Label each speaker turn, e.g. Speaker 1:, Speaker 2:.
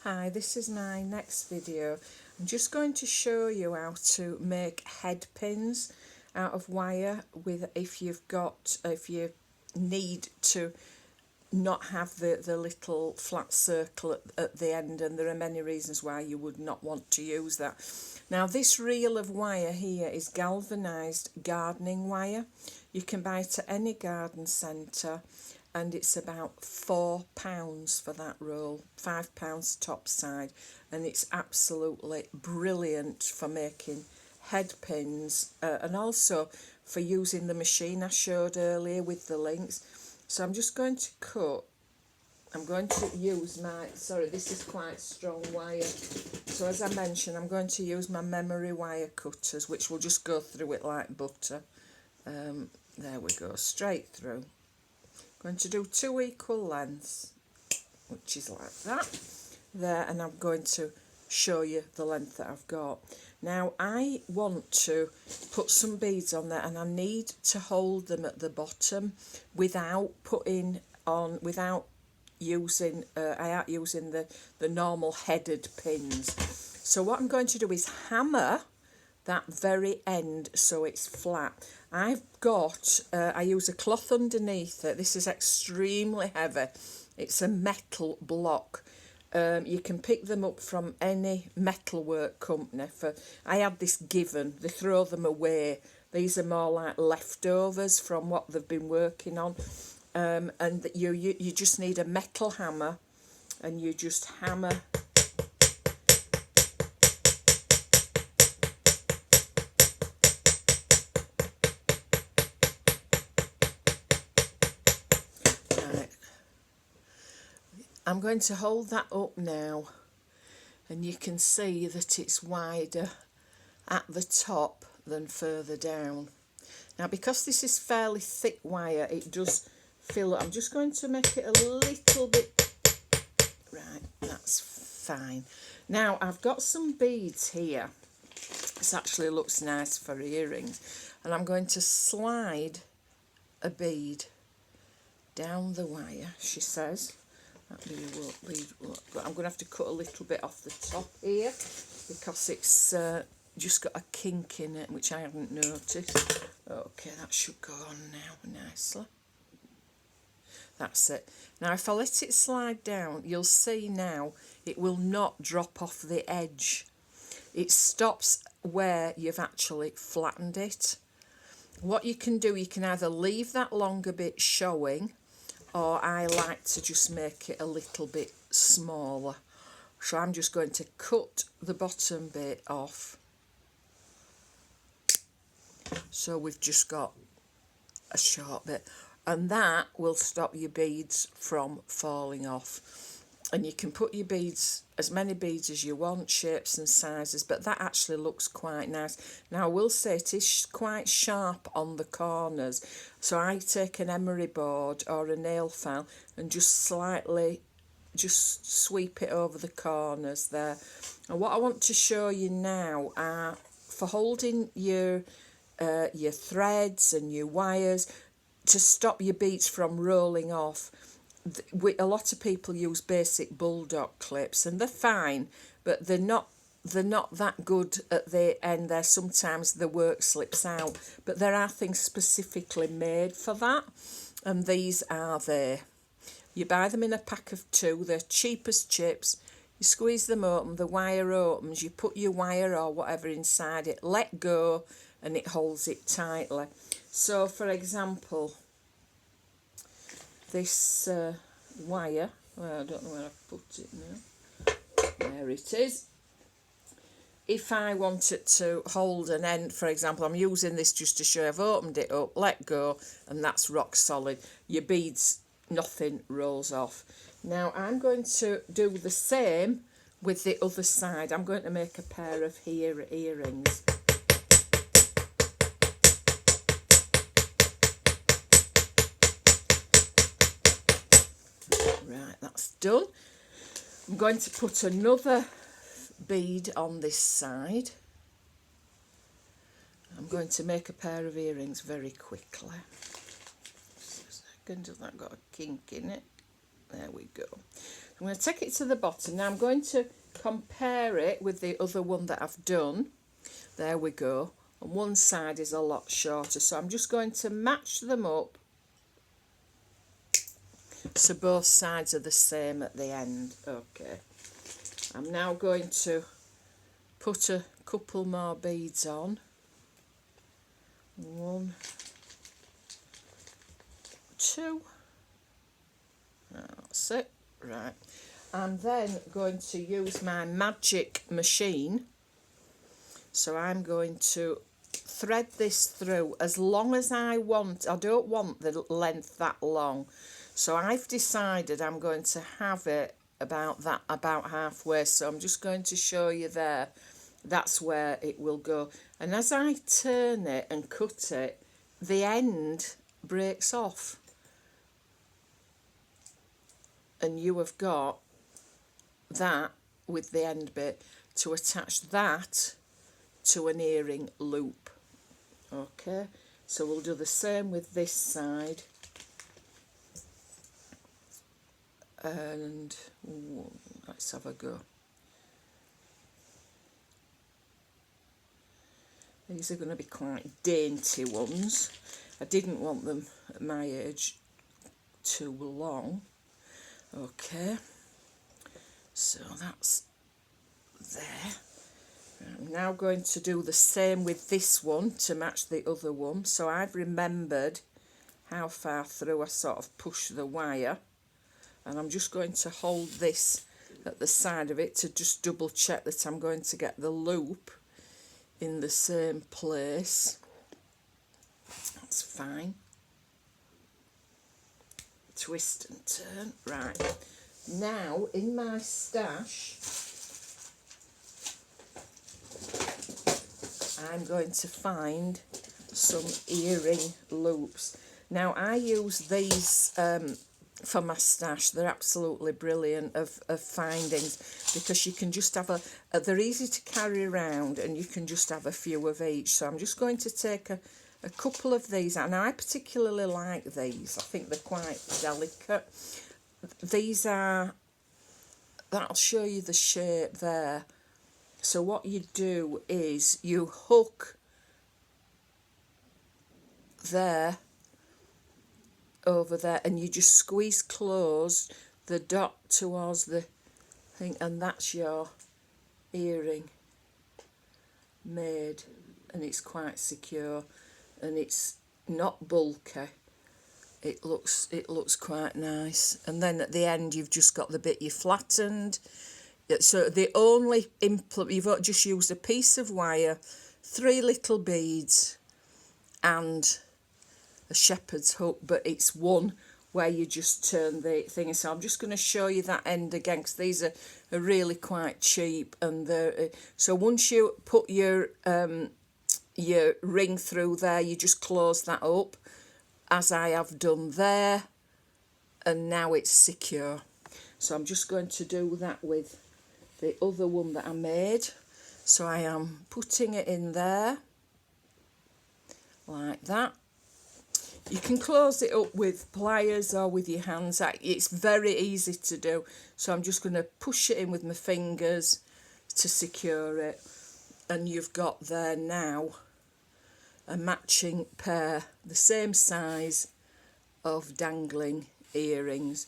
Speaker 1: Hi, this is my next video. I'm just going to show you how to make head pins out of wire with if you need to not have the little flat circle at the end, and there are many reasons why you would not want to use that. Now this reel of wire here is galvanised gardening wire. You can buy it at any garden centre and it's about £4 for that roll, £5 top side, and it's absolutely brilliant for making head pins and also for using the machine I showed earlier with the links. So I'm just going to cut. I'm going to use my, sorry, this is quite strong wire. So as I mentioned, I'm going to use my memory wire cutters, which will just go through it like butter. There we go, straight through. I'm going to do 2 equal lengths, which is like that. There, and I'm going to show you the length that I've got. Now I want to put some beads on there, and I need to hold them at the bottom without using the normal headed pins. So what I'm going to do is hammer that very end so it's flat. I've got I use a cloth underneath it. This is extremely heavy. It's a metal block. You can pick them up from any metalwork company. I had this given. They throw them away. These are more like leftovers from what they've been working on. And you just need a metal hammer, and you just hammer. I'm going to hold that up now, and you can see that it's wider at the top than further down. Now because this is fairly thick wire, it does fill up. I'm just going to make it a little bit, right, that's fine. Now I've got some beads here. This actually looks nice for earrings, and I'm going to slide a bead down the wire, she says. That bead won't lead, but I'm going to have to cut a little bit off the top here because it's just got a kink in it, which I haven't noticed. Okay, that should go on now nicely. That's it. Now if I let it slide down, you'll see now it will not drop off the edge. It stops where you've actually flattened it. What you can do, you can either leave that longer bit showing, or I like to just make it a little bit smaller. So I'm just going to cut the bottom bit off. So we've just got a short bit, and that will stop your beads from falling off. And you can put your beads, as many beads as you want, shapes and sizes, but that actually looks quite nice. Now I will say it is quite sharp on the corners, so I take an emery board or a nail file and just slightly sweep it over the corners there. And what I want to show you now are for holding your threads and your wires to stop your beads from rolling off. A lot of people use basic bulldog clips, and they're fine, but they're not that good at the end there. Sometimes the work slips out, but there are things specifically made for that, and these are there. You buy them in a pack of 2. They're cheap as chips. You squeeze them open, the wire opens, you put your wire or whatever inside it, let go, and it holds it tightly. So for example, this wire, well, I don't know where I've put it now. There it is. If I wanted to hold an end, for example, I'm using this just to show I've opened it up, let go, and that's rock solid. Your beads, nothing rolls off. Now I'm going to do the same with the other side. I'm going to make a pair of earrings. Right, that's done. I'm going to put another bead on this side. I'm going to make a pair of earrings very quickly. Just a second, has that got a kink in it? There we go. I'm going to take it to the bottom. Now I'm going to compare it with the other one that I've done. There we go. And one side is a lot shorter, so I'm just going to match them up so both sides are the same at the end. Okay. I'm now going to put a couple more beads on. 1, 2. That's it. Right. I'm then going to use my magic machine. So I'm going to thread this through as long as I want. I don't want the length that long. So I've decided I'm going to have it about halfway. So I'm just going to show you there. That's where it will go. And as I turn it and cut it, the end breaks off. And you have got that with the end bit to attach that to an earring loop. Okay, so we'll do the same with this side. And let's have a go. These are going to be quite dainty ones. I didn't want them at my age too long. Okay, so that's there. I'm now going to do the same with this one to match the other one. So I've remembered how far through I sort of push the wire, and I'm just going to hold this at the side of it to just double check that I'm going to get the loop in the same place. That's fine. Twist and turn. Right, now in my stash I'm going to find some earring loops. Now I use these for my stash. They're absolutely brilliant of findings, because you can just have they're easy to carry around and you can just have a few of each. So I'm just going to take a couple of these out. Now I particularly like these. I think they're quite delicate. These are, that'll show you the shape there. So what you do is you hook there, over there, and you just squeeze close the dot towards the thing, and that's your earring made, and it's quite secure and it's not bulky. It looks quite nice. And then at the end you've just got the bit you flattened. So the only implement, you've just used a piece of wire, 3 little beads and a shepherd's hook, but it's one where you just turn the thing. So I'm just going to show you that end again, because these are really quite cheap. And so once you put your ring through there, you just close that up, as I have done there, and now it's secure. So I'm just going to do that with the other one that I made. So I am putting it in there like that. You can close it up with pliers or with your hands. It's very easy to do. So I'm just going to push it in with my fingers to secure it, and you've got there now a matching pair, the same size of dangling earrings.